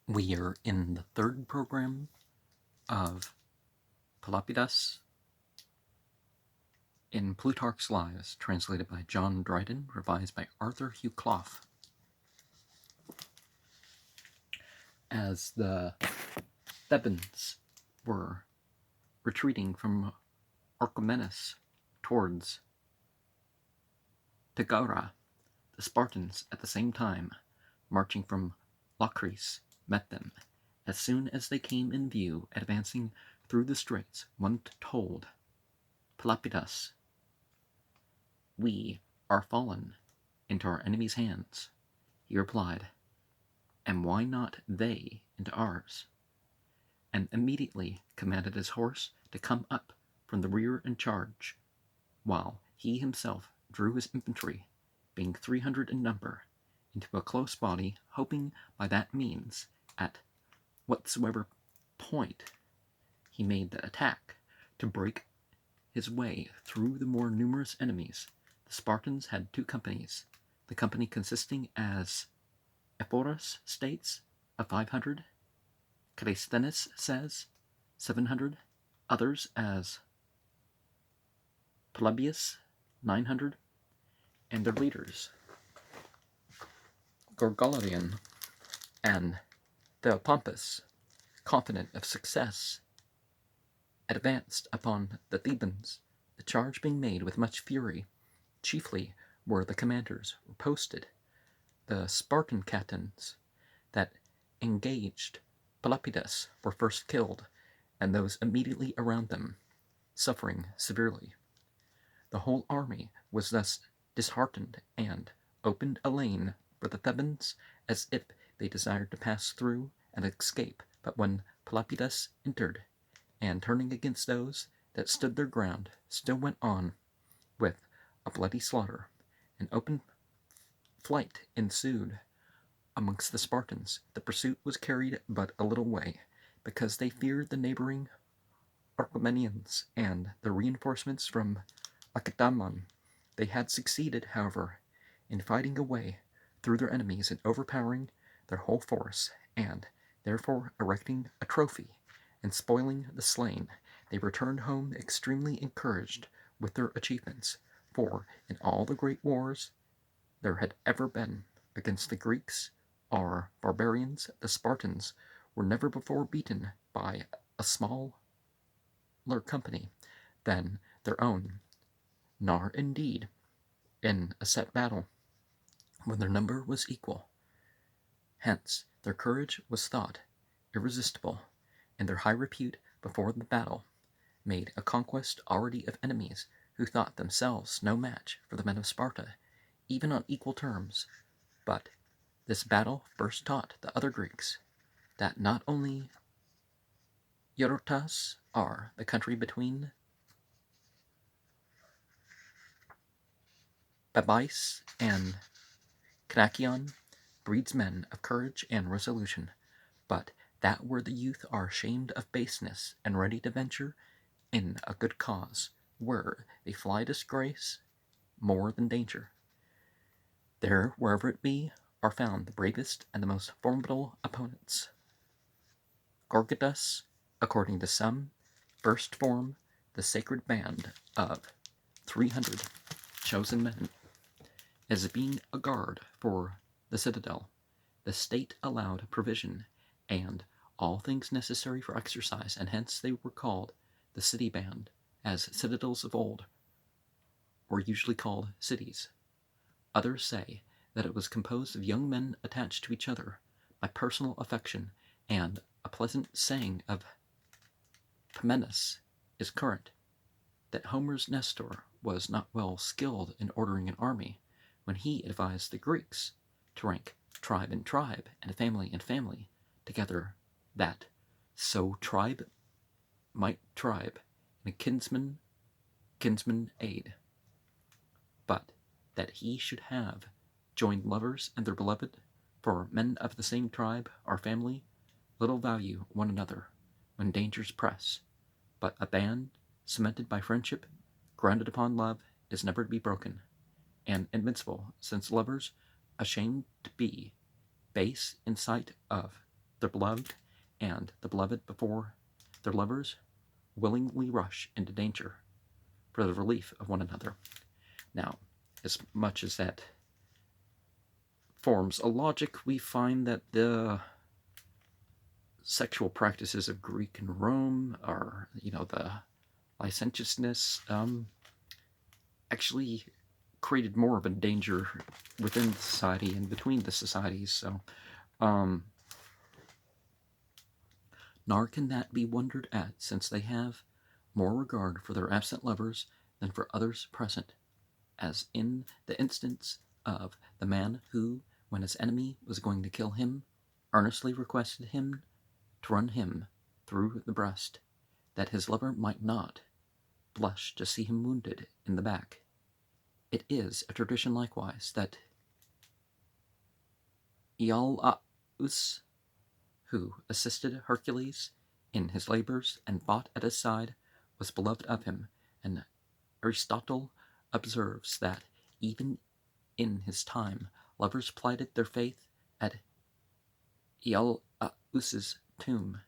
We are in the third program of Pelopidas in Plutarch's Lives, translated by John Dryden, revised by Arthur Hugh Clough. As the Thebans were retreating from Orchomenus towards Tagara, the Spartans at the same time, marching from Locris, met them. As soon as they came in view, advancing through the straits, one told Pelopidas, "We are fallen into our enemies' hands." He replied, "And why not they into ours?" and immediately commanded his horse to come up from the rear and charge, while he himself drew his infantry, being 300 in number, into a close body, hoping by that means, at whatsoever point he made the attack, to break his way through the more numerous enemies. The Spartans had two companies, the company consisting, as Ephorus states, of 500, Calisthenes says 700, others as Polybius 900, and their leaders, Gorgolian and Theopompus, confident of success, advanced upon the Thebans, the charge being made with much fury. Chiefly where the commanders were posted, the Spartan captains that engaged Pelopidas were first killed, and those immediately around them suffering severely. The whole army was thus disheartened, and opened a lane for the Thebans, as if they desired to pass through and escape. But when Pelopidas entered, and turning against those that stood their ground, still went on with a bloody slaughter, an open flight ensued amongst the Spartans. The pursuit was carried but a little way, because they feared the neighboring Orchomenians and the reinforcements from Lacedaemon. They had succeeded, however, in fighting a way through their enemies and overpowering their whole force, and therefore erecting a trophy and spoiling the slain, they returned home extremely encouraged with their achievements. For in all the great wars there had ever been against the Greeks or barbarians, the Spartans were never before beaten by a smaller company than their own, nor indeed in a set battle when their number was equal. Hence their courage was thought irresistible, and their high repute before the battle made a conquest already of enemies who thought themselves no match for the men of Sparta, even on equal terms. But this battle first taught the other Greeks that not only Eurotas, or the country between Babeis and Knakion, breeds men of courage and resolution, but that where the youth are ashamed of baseness and ready to venture in a good cause, where they fly disgrace more than danger, there, wherever it be, are found the bravest and the most formidable opponents. Gorgidas, according to some, first formed the sacred band of 300 chosen men, as being a guard for the citadel. The state allowed provision and all things necessary for exercise, and hence they were called the city band, as citadels of old were usually called cities. Others say that it was composed of young men attached to each other by personal affection, and a pleasant saying of Parmenas is current, that Homer's Nestor was not well skilled in ordering an army when he advised the Greeks to rank tribe and tribe, and family together, that so tribe might tribe, and kinsman aid, but that he should have joined lovers and their beloved, for men of the same tribe or family little value one another when dangers press, but a band cemented by friendship, grounded upon love, is never to be broken, and invincible, since lovers, ashamed to be base in sight of their beloved, and the beloved before their lovers willingly rush into danger for the relief of one another. Now, as much as that forms a logic, we find that the sexual practices of Greek and Rome are, the licentiousness, actually created more of a danger within the society and between the societies. So, nor can that be wondered at, since they have more regard for their absent lovers than for others present, as in the instance of the man who, when his enemy was going to kill him, earnestly requested him to run him through the breast, that his lover might not blush to see him wounded in the back. It is a tradition likewise that Iolaus, who assisted Hercules in his labors and fought at his side, was beloved of him, and Aristotle observes that even in his time lovers plighted their faith at Iolaus's tomb.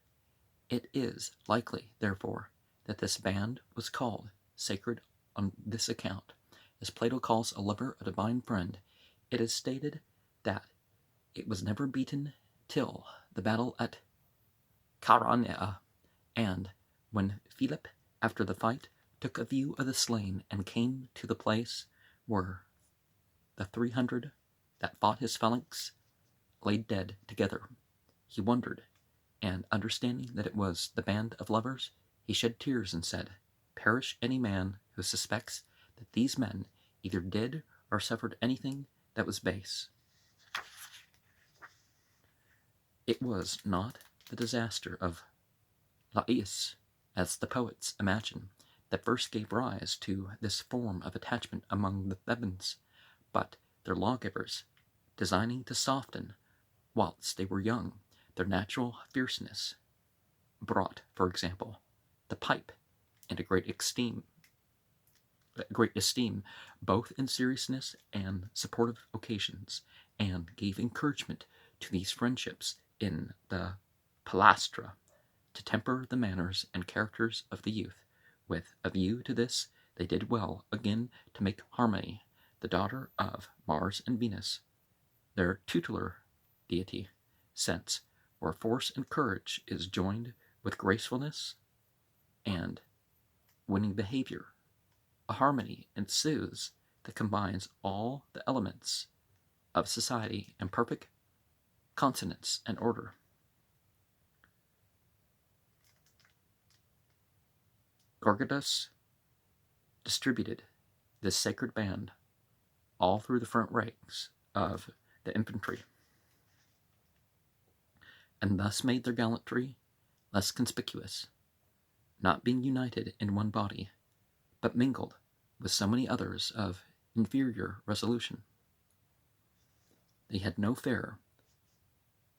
It is likely, therefore, that this band was called sacred on this account. As Plato calls a lover a divine friend, it is stated that it was never beaten till the battle at Chaeronea, and when Philip, after the fight, took a view of the slain and came to the place where the 300 that fought his phalanx lay dead together, he wondered, and understanding that it was the band of lovers, he shed tears and said, "Perish any man who suspects that these men either did or suffered anything that was base." It was not the disaster of Lais, as the poets imagine, that first gave rise to this form of attachment among the Thebans, but their lawgivers, designing to soften, whilst they were young, their natural fierceness, brought, for example, the pipe into great esteem, both in seriousness and supportive occasions, and gave encouragement to these friendships in the palastra, to temper the manners and characters of the youth. With a view to this, they did well again to make Harmony, the daughter of Mars and Venus, their tutelar deity, since where force and courage is joined with gracefulness and winning behavior, a harmony ensues that combines all the elements of society in perfect consonance and order. Gorgidas distributed this sacred band all through the front ranks of the infantry, and thus made their gallantry less conspicuous, not being united in one body, but mingled with so many others of inferior resolution. They had no fair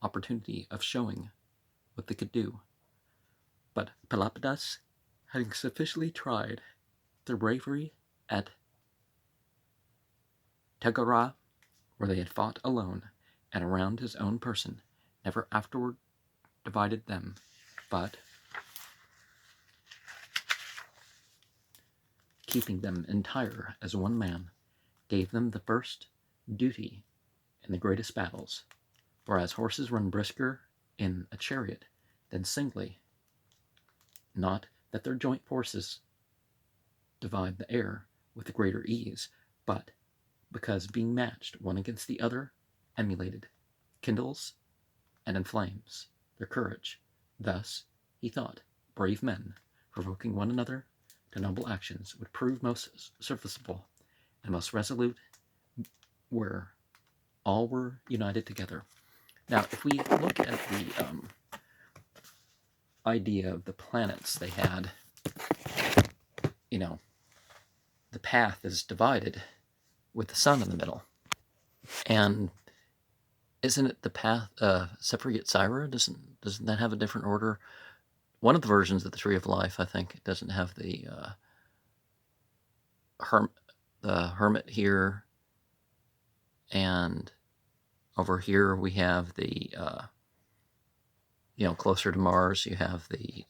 opportunity of showing what they could do, but Pelopidas, having sufficiently tried their bravery at Tegara, where they had fought alone and around his own person, never afterward divided them, but keeping them entire as one man, gave them the first duty in the greatest battles, whereas horses run brisker in a chariot than singly, not that their joint forces divide the air with greater ease, but because being matched one against the other, emulated, kindles, and inflames their courage. Thus, he thought, brave men, provoking one another to noble actions, would prove most serviceable and most resolute where all were united together. Now, if we look at the idea of the planets they had, the path is divided with the sun in the middle. And isn't it the path, Sephri-Yetzirah? Doesn't that have a different order? One of the versions of the Tree of Life, I think, doesn't have the hermit here, and over here we have the closer to Mars, you have the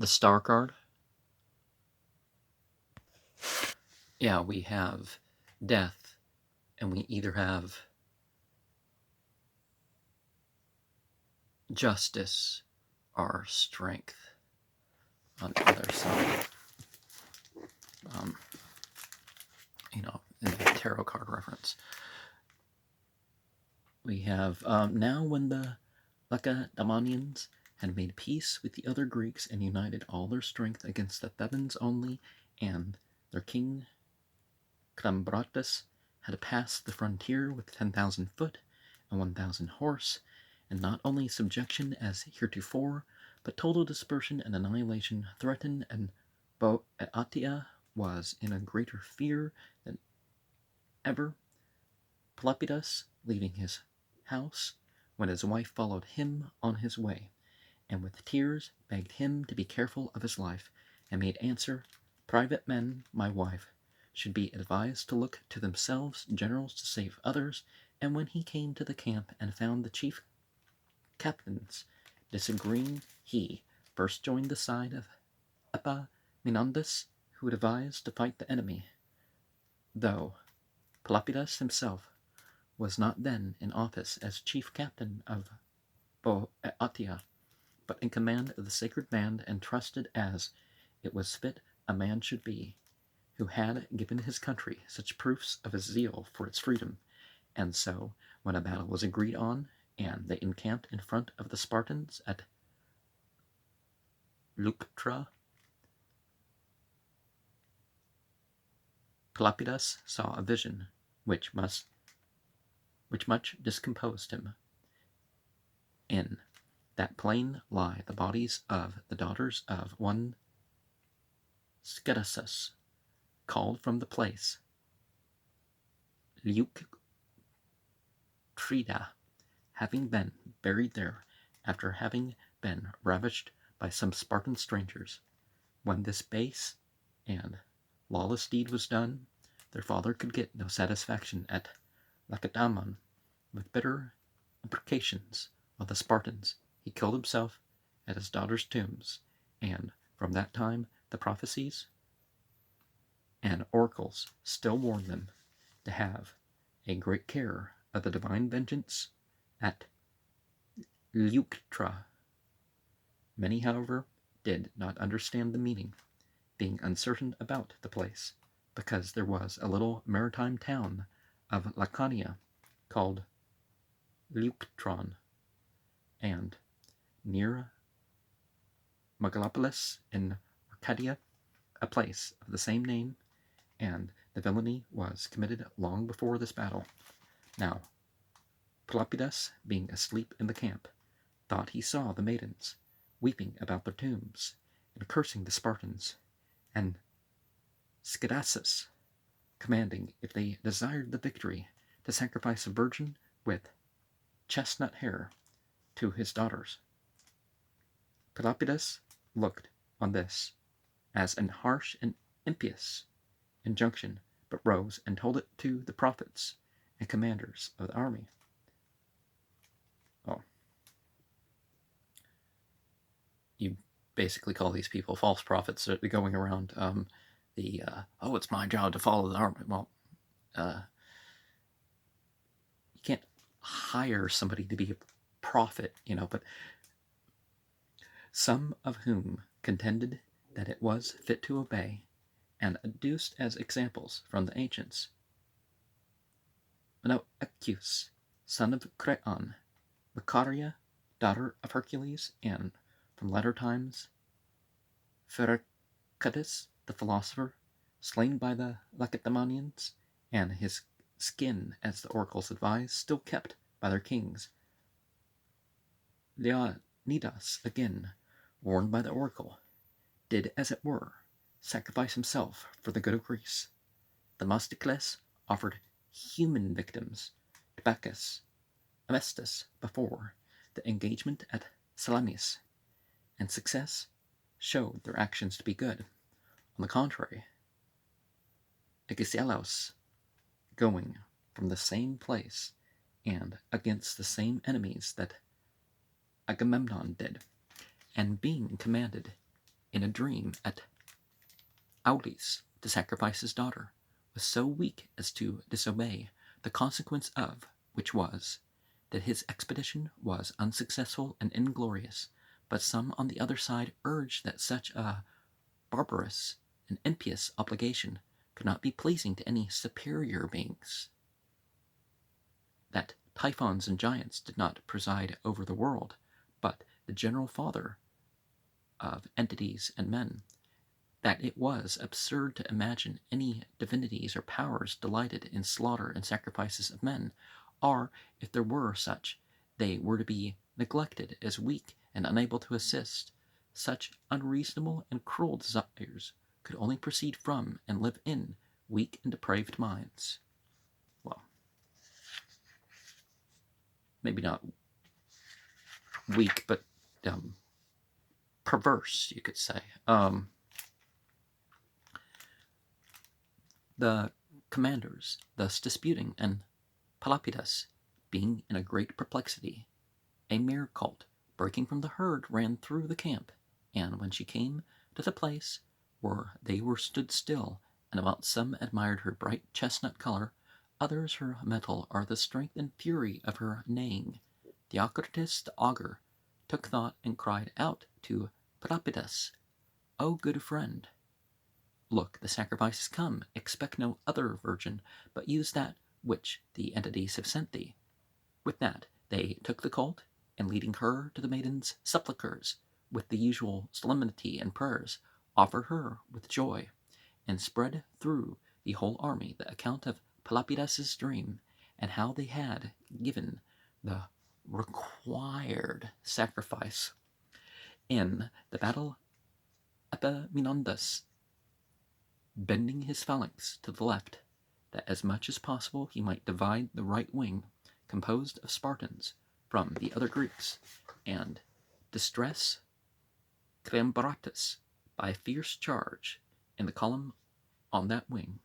star card. Yeah, we have death, and we either have justice or strength on the other side. In the tarot card reference. We have now when the Lacedaemonians had made peace with the other Greeks and united all their strength against the Thebans only, and their king Clambratus had passed the frontier with 10,000 foot and 1,000 horse, and not only subjection as heretofore, but total dispersion and annihilation threatened, and Boeotia was in a greater fear than ever. Pelopidas, leaving his house, when his wife followed him on his way, and with tears begged him to be careful of his life, and made answer, "Private men, my wife, should be advised to look to themselves, generals to save others." And when he came to the camp and found the chief captains disagreeing, he first joined the side of Epaminondas, who had advised to fight the enemy, though Pelopidas himself was not then in office as chief captain of Boeotia, but in command of the sacred band, and trusted as it was fit a man should be, who had given his country such proofs of his zeal for its freedom. And so, when a battle was agreed on, and they encamped in front of the Spartans at Leuctra, Pelopidas saw a vision which much discomposed him. In that plain lie the bodies of the daughters of one Scedasus, called from the place Leuctrida, having been buried there after having been ravished by some Spartan strangers. When this base and lawless deed was done, their father could get no satisfaction at Lacedaemon. With bitter imprecations of the Spartans, he killed himself at his daughters' tombs, and from that time the prophecies and oracles still warn them to have a great care of the divine vengeance at Leuctra. Many, however, did not understand the meaning, being uncertain about the place, because there was a little maritime town of Laconia called Leuctron, and near Megalopolis in Arcadia a place of the same name, and the villainy was committed long before this battle. Now Pelopidas, being asleep in the camp, thought he saw the maidens weeping about their tombs, and cursing the Spartans, and Scedasus commanding, if they desired the victory, to sacrifice a virgin with chestnut hair to his daughters. Pelopidas looked on this as an harsh and impious injunction, but rose and told it to the prophets and commanders of the army. Oh. You basically call these people false prophets that are going around it's my job to follow the army. Well, you can't hire somebody to be a prophet, but some of whom contended that it was fit to obey, and adduced as examples from the ancients Menoetius, son of Creon, Macaria, daughter of Hercules, and from latter times Pherecydes, the philosopher, slain by the Lacedaemonians, and his skin, as the oracles advised, still kept by their kings. Leonidas, again, warned by the oracle, did, as it were, sacrifice himself for the good of Greece. Themistocles offered human victims to Bacchus, Amestus, before the engagement at Salamis, and success showed their actions to be good. On the contrary, Agesilaus, going from the same place and against the same enemies that Agamemnon did, and being commanded in a dream at Aulis to sacrifice his daughter, was so weak as to disobey, the consequence of which was that his expedition was unsuccessful and inglorious. But some on the other side urged that such a barbarous and impious obligation could not be pleasing to any superior beings, that Typhons and giants did not preside over the world, but the general father of entities and men, that it was absurd to imagine any divinities or powers delighted in slaughter and sacrifices of men, or, if there were such, they were to be neglected as weak and unable to assist. Such unreasonable and cruel desires could only proceed from and live in weak and depraved minds. Well, maybe not weak, but perverse, you could say. The commanders, thus disputing, and Pelopidas, being in a great perplexity, a mare colt, breaking from the herd, ran through the camp, and when she came to the place where they were stood still, and about some admired her bright chestnut color, others her mettle, or the strength and fury of her neighing, Theocritus the augur took thought and cried out to Pelopidas, O good friend, look, the sacrifice is come. Expect no other virgin, but use that which the entities have sent thee. With that, they took the colt, and leading her to the maiden's sepulchres, with the usual solemnity and prayers, offered her with joy, and spread through the whole army the account of Pelopidas's dream, and how they had given the required sacrifice. In the battle, Epaminondas, bending his phalanx to the left, that as much as possible he might divide the right wing, composed of Spartans, from the other Greeks, and distress Cleombrotus by a fierce charge in the column on that wing.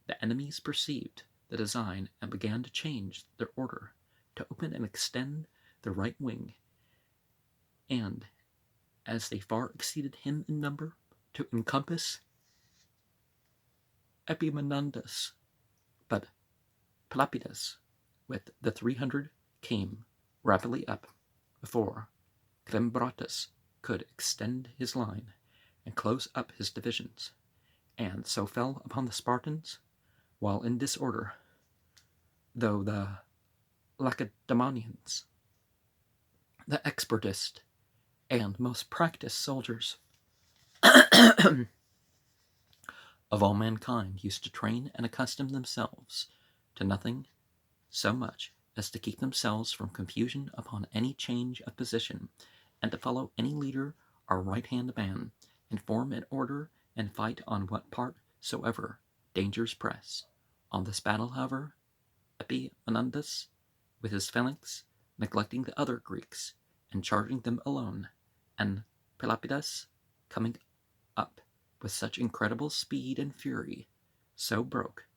The enemies perceived the design and began to change their order, to open and extend the right wing, and, as they far exceeded him in number, to encompass Epaminondas. But Pelopidas, with the 300, came rapidly up before Cleombrotus could extend his line and close up his divisions, and so fell upon the Spartans while in disorder, though the Lacedaemonians, the expertest and most practiced soldiers of all mankind, used to train and accustom themselves to nothing so much as to keep themselves from confusion upon any change of position, and to follow any leader or right-hand man, and form in order and fight on what part soever dangers press. On this battle, however, Epaminondas, with his phalanx, neglecting the other Greeks, and charging them alone, and Pelopidas coming up with such incredible speed and fury, so broke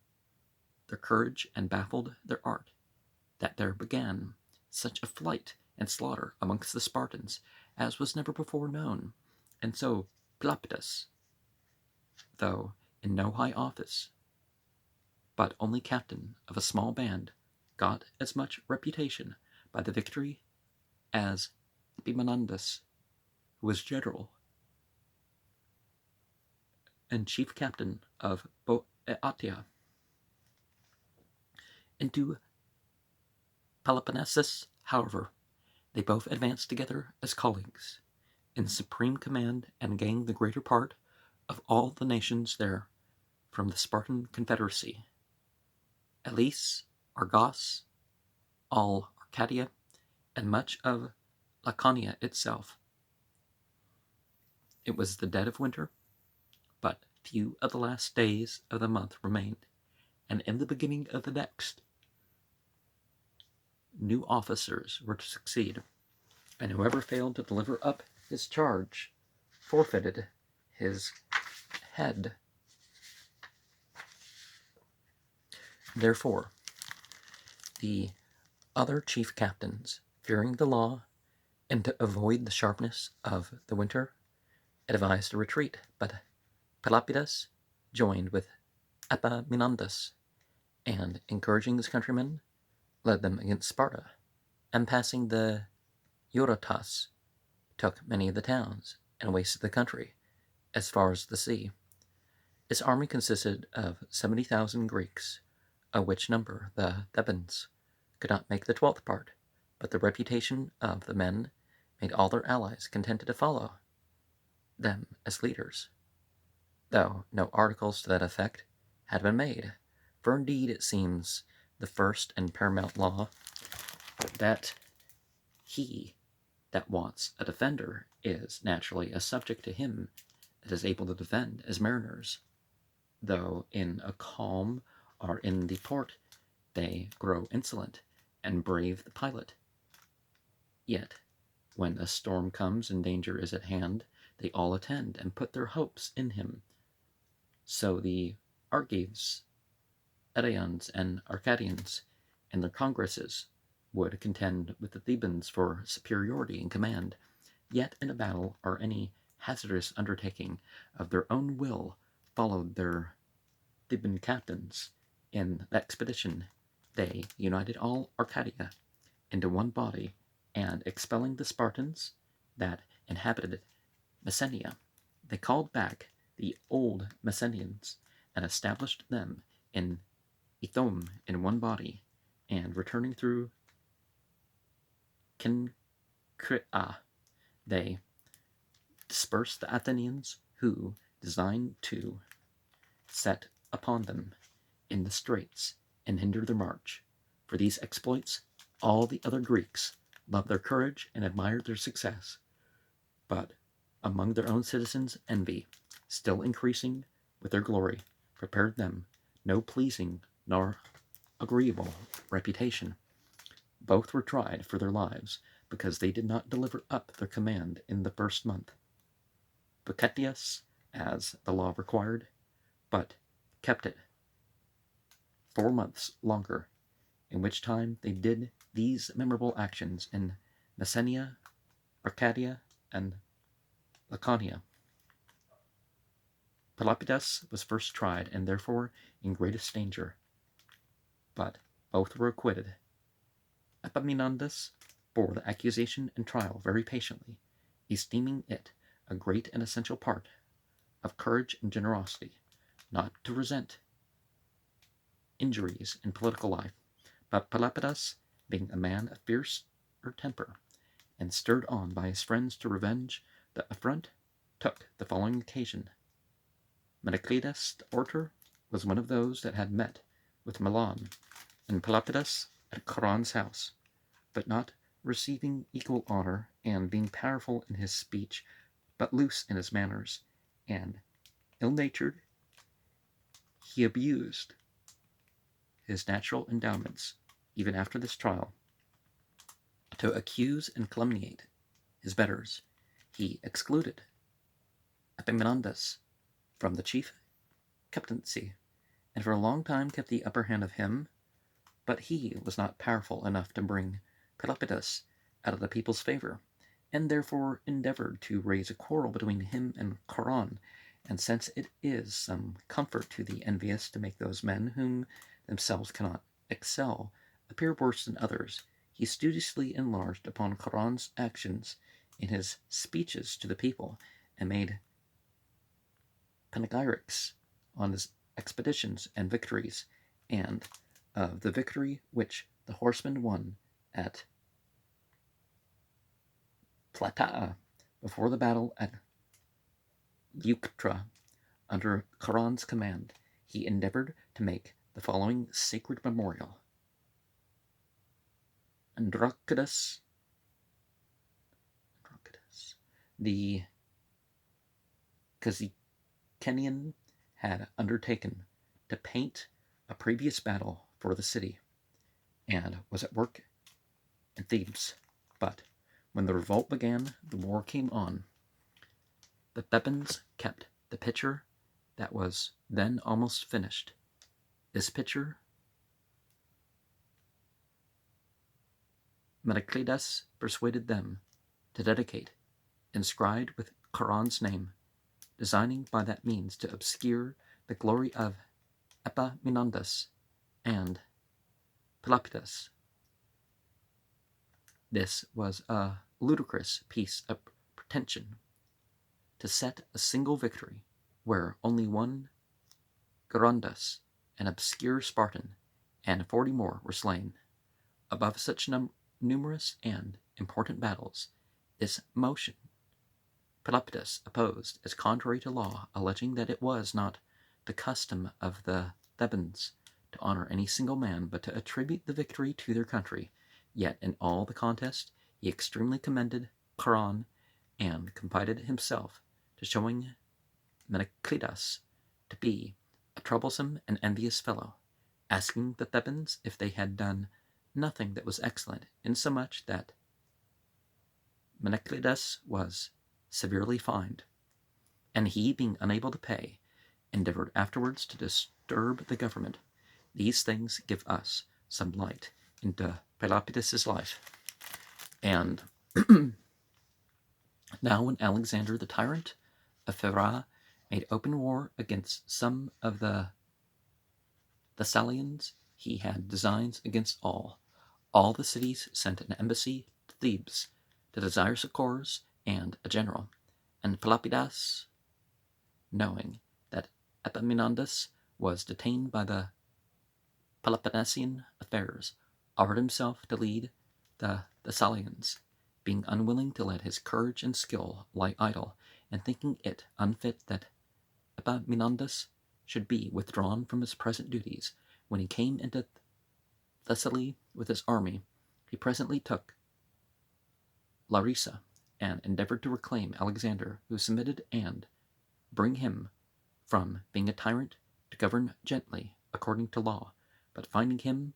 their courage and baffled their art, that there began such a flight and slaughter amongst the Spartans as was never before known. And so Pelopidas, though in no high office, but only captain of a small band, got as much reputation by the victory as Epaminondas, who was general and chief captain of Boeotia. Into Peloponnesus, however, they both advanced together as colleagues, in supreme command, and gained the greater part of all the nations there from the Spartan confederacy. Elis, Argos, all Arcadia, and much of Laconia itself. It was the dead of winter, but few of the last days of the month remained, and in the beginning of the next, new officers were to succeed, and whoever failed to deliver up his charge forfeited his head. Therefore, the other chief captains, fearing the law and to avoid the sharpness of the winter, advised a retreat, but Pelopidas joined with Epaminondas, and, encouraging his countrymen, led them against Sparta, and passing the Eurotas, took many of the towns, and wasted the country as far as the sea. His army consisted of 70,000 Greeks, of which number the Thebans could not make the 12th part, but the reputation of the men made all their allies contented to follow them as leaders, though no articles to that effect had been made. For indeed it seems the first and paramount law that he that wants a defender is naturally a subject to him that is able to defend, as mariners, though in a calm or in the port they grow insolent and brave the pilot. Yet, when a storm comes and danger is at hand, they all attend and put their hopes in him. So the Argives, Edaeans, and Arcadians, in their congresses, would contend with the Thebans for superiority in command, yet in a battle or any hazardous undertaking of their own will followed their Theban captains. In the expedition they united all Arcadia into one body, and expelling the Spartans that inhabited Messenia, they called back the old Messenians and established them in Ithome in one body, and returning through Cenchrea, they dispersed the Athenians who designed to set upon them in the straits and hinder their march. For these exploits all the other Greeks loved their courage and admired their success, but among their own citizens envy, still increasing with their glory, prepared them no pleasing nor agreeable reputation. Both were tried for their lives, because they did not deliver up their command in the first month, Vacetius, as the law required, but kept it 4 months longer, in which time they did these memorable actions in Messenia, Arcadia, and Laconia. Pelopidas was first tried, and therefore in greatest danger, but both were acquitted. Epaminondas bore the accusation and trial very patiently, esteeming it a great and essential part of courage and generosity, not to resent injuries in political life. But Pelopidas, being a man of fiercer temper, and stirred on by his friends to revenge the affront, took the following occasion. Meneclidas the orator was one of those that had met with Milan and Pelopidas at Charon's house, but not receiving equal honor, and being powerful in his speech, but loose in his manners, and ill-natured, he abused his natural endowments, even after this trial. To accuse and calumniate his betters, he excluded Epaminondas from the chief captaincy, and for a long time kept the upper hand of him, but he was not powerful enough to bring Pelopidas out of the people's favor, and therefore endeavored to raise a quarrel between him and Charon. And since it is some comfort to the envious to make those men whom themselves cannot excel appear worse than others, he studiously enlarged upon Charon's actions in his speeches to the people, and made panegyrics on his expeditions and victories, and of the victory which the horsemen won at Plataea before the battle at Leuctra under Charon's command. He endeavored to make the following sacred memorial. Andronicus, the Casichenian, had undertaken to paint a previous battle for the city, and was at work in Thebes. But when the revolt began, the war came on. The Thebans kept the picture that was then almost finished. This picture Meneclidas persuaded them to dedicate, inscribed with Charon's name, designing by that means to obscure the glory of Epaminondas and Pelopidas. This was a ludicrous piece of pretension, to set a single victory where only one Gerondas, an obscure Spartan, and 40 more were slain. Above such numerous and important battles, this motion Pelopidas opposed as contrary to law, alleging that it was not the custom of the Thebans to honor any single man, but to attribute the victory to their country. Yet in all the contest he extremely commended Charon, and confided himself to showing Meneclidas to be a troublesome and envious fellow, asking the Thebans if they had done nothing that was excellent, insomuch that Meneclidas was severely fined, and he, being unable to pay, endeavored afterwards to disturb the government. These things give us some light into Pelopidas's life. And now when Alexander the tyrant of Pherae made open war against some of the Thessalians, he had designs against all. All the cities sent an embassy to Thebes to desire succors and a general, and Pelopidas, knowing that Epaminondas was detained by the Peloponnesian affairs, offered himself to lead the Thessalians, being unwilling to let his courage and skill lie idle, and thinking it unfit that Epaminondas should be withdrawn from his present duties. When he came into Thessaly with his army, he presently took Larissa, and endeavored to reclaim Alexander, who submitted, and bring him from being a tyrant to govern gently according to law. But finding him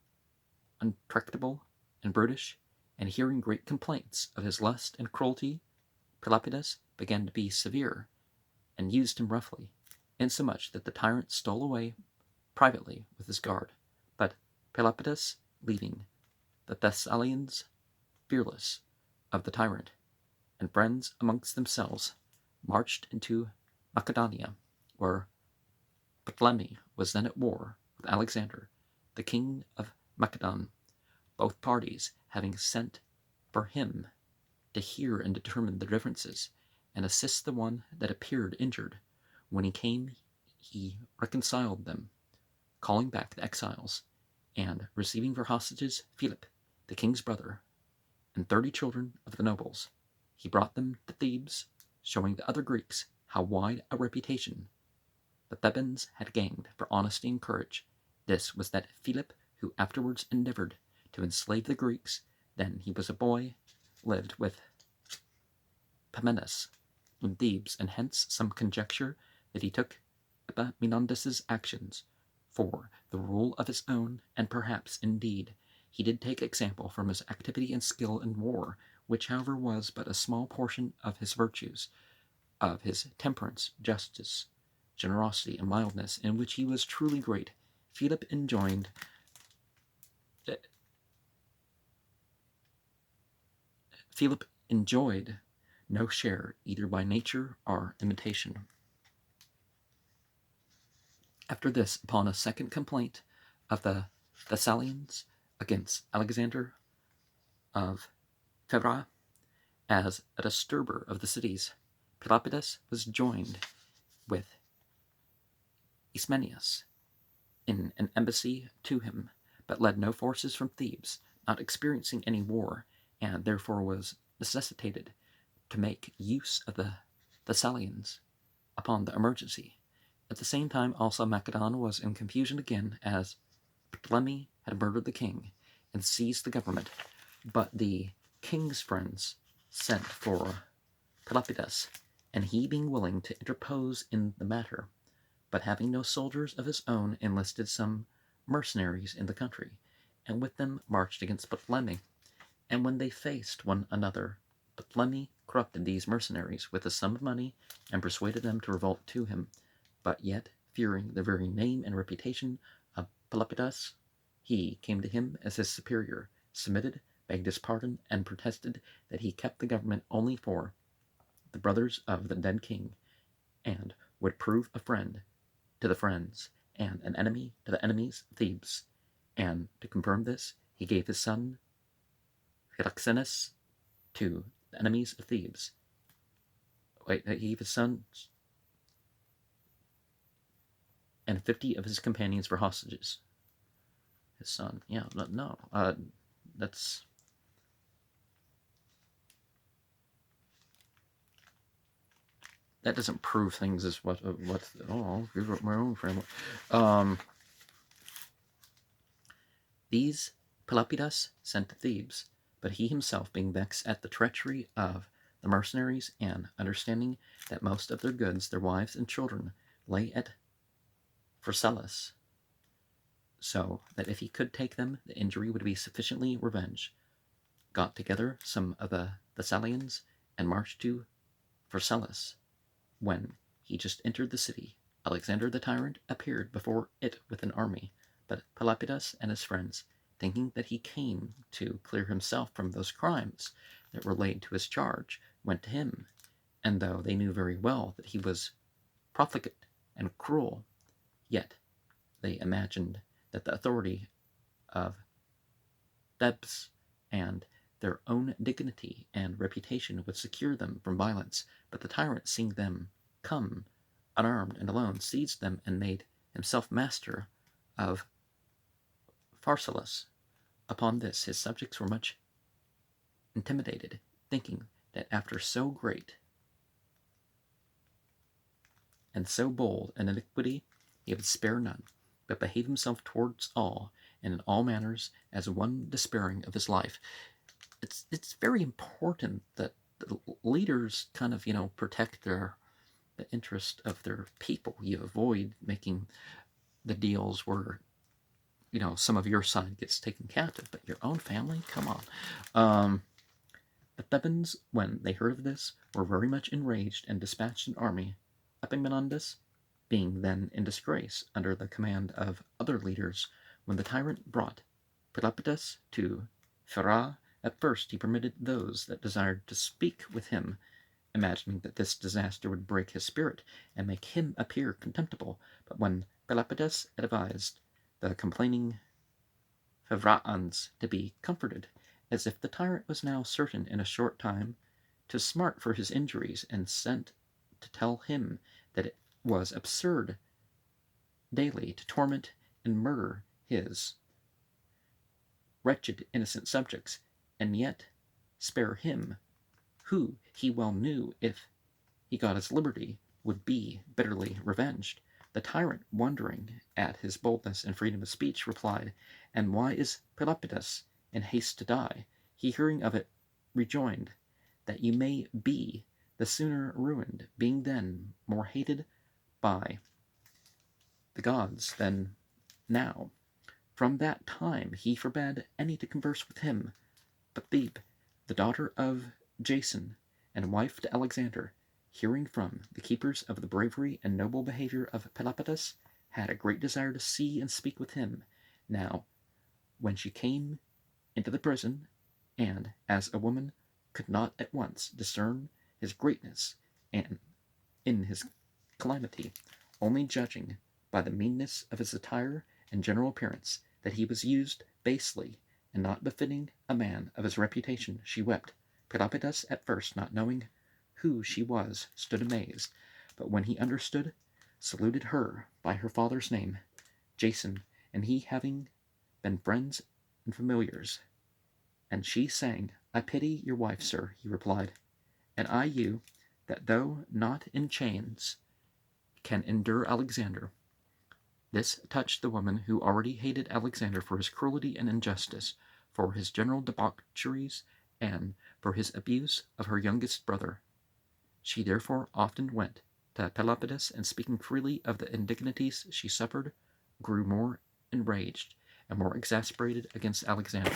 untractable and brutish, and hearing great complaints of his lust and cruelty, Pelopidas began to be severe, and used him roughly, insomuch that the tyrant stole away privately with his guard. But Pelopidas, leaving the Thessalians fearless of the tyrant, and friends amongst themselves, marched into Macedonia, where Ptolemy was then at war with Alexander, the king of Macedon, both parties having sent for him to hear and determine the differences, and assist the one that appeared injured. When he came, he reconciled them, calling back the exiles, and receiving for hostages Philip, the king's brother, and 30 children of the nobles. He brought them to Thebes, showing the other Greeks how wide a reputation the Thebans had gained for honesty and courage. This was that Philip who afterwards endeavored to enslave the Greeks. Then he was a boy, lived with Pamenus in Thebes, and hence some conjecture that he took Epaminondas's actions for the rule of his own, and perhaps, indeed, he did take example from his activity and skill in war, which, however, was but a small portion of his virtues, of his temperance, justice, generosity, and mildness, in which he was truly great. Philip enjoyed no share either by nature or imitation. After this, upon a second complaint of the Thessalians against Alexander of Pherae as a disturber of the cities, Pelopidas was joined with Ismenias in an embassy to him, but led no forces from Thebes, not experiencing any war, and therefore was necessitated to make use of the Thessalians upon the emergency. At the same time also Macedon was in confusion again, as Ptolemy had murdered the king and seized the government, but the king's friends sent for Pelopidas, and he, being willing to interpose in the matter, but having no soldiers of his own, enlisted some mercenaries in the country, and with them marched against Ptolemy. And when they faced one another, Ptolemy corrupted these mercenaries with a sum of money, and persuaded them to revolt to him. But yet, fearing the very name and reputation of Pelopidas, he came to him as his superior, submitted, begged his pardon, and protested that he kept the government only for the brothers of the dead king, and would prove a friend to the friends and an enemy to the enemies of Thebes. And to confirm this, he gave his son Philoxenus to the enemies of Thebes. Wait, he gave his son and 50 of his companions for hostages. His son, yeah, no, that's that doesn't prove things as what I'll give up my own family. These Pelopidas sent to Thebes, but he himself, being vexed at the treachery of the mercenaries, and understanding that most of their goods, their wives and children, lay at Pharsalus, so that if he could take them, the injury would be sufficiently revenged, got together some of the Thessalians and marched to Pharsalus. When he just entered the city, Alexander the tyrant appeared before it with an army, but Pelopidas and his friends, thinking that he came to clear himself from those crimes that were laid to his charge, went to him, and though they knew very well that he was profligate and cruel, yet they imagined that the authority of Thebes and their own dignity and reputation would secure them from violence. But the tyrant, seeing them come unarmed and alone, seized them and made himself master of Pharsalus. Upon this, his subjects were much intimidated, thinking that after so great and so bold an iniquity, he would spare none, but behave himself towards all, and in all manners as one despairing of his life. It's very important that the leaders kind of protect the interest of their people. You avoid making the deals where some of your side gets taken captive, but your own family, come on. The Thebans, when they heard of this, were very much enraged and dispatched an army. Epaminondas, being then in disgrace under the command of other leaders, when the tyrant brought Pelopidas to Phera, at first he permitted those that desired to speak with him, imagining that this disaster would break his spirit and make him appear contemptible. But when Pelopidas advised the complaining Pheraeans to be comforted, as if the tyrant was now certain in a short time to smart for his injuries, and sent to tell him that it was absurd daily to torment and murder his wretched innocent subjects, and yet spare him, who he well knew, if he got his liberty, would be bitterly revenged. The tyrant, wondering at his boldness and freedom of speech, replied, "And why is Pelopidas in haste to die?" He, hearing of it, rejoined, "That you may be the sooner ruined, being then more hated by the gods than now." From that time he forbade any to converse with him. But Thebe, the daughter of Jason, and wife to Alexander, hearing from the keepers of the bravery and noble behavior of Pelopidas, had a great desire to see and speak with him. Now, when she came into the prison, and, as a woman, could not at once discern his greatness and in his calamity, only judging by the meanness of his attire and general appearance that he was used basely and not befitting a man of his reputation, she wept. Pelopidas, at first not knowing who she was, stood amazed, but when he understood, saluted her by her father's name, Jason, and he having been friends and familiars. And she sang, "I pity your wife, sir," he replied, "and I you, that though not in chains, can endure Alexander." This touched the woman, who already hated Alexander for his cruelty and injustice, for his general debaucheries, and for his abuse of her youngest brother. She therefore often went to Pelopidas, and speaking freely of the indignities she suffered, grew more enraged and more exasperated against Alexander.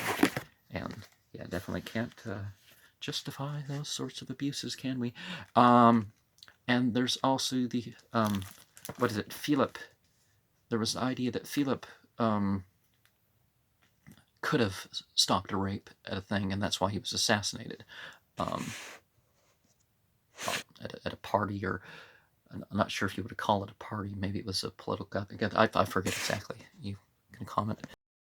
And yeah, definitely can't justify those sorts of abuses, can we? And there's also the what is it, Philip? There was the idea that Philip could have stopped a rape at a thing, and that's why he was assassinated at a party, or I'm not sure if you would call it a party. Maybe it was a political. I forget exactly. You can comment.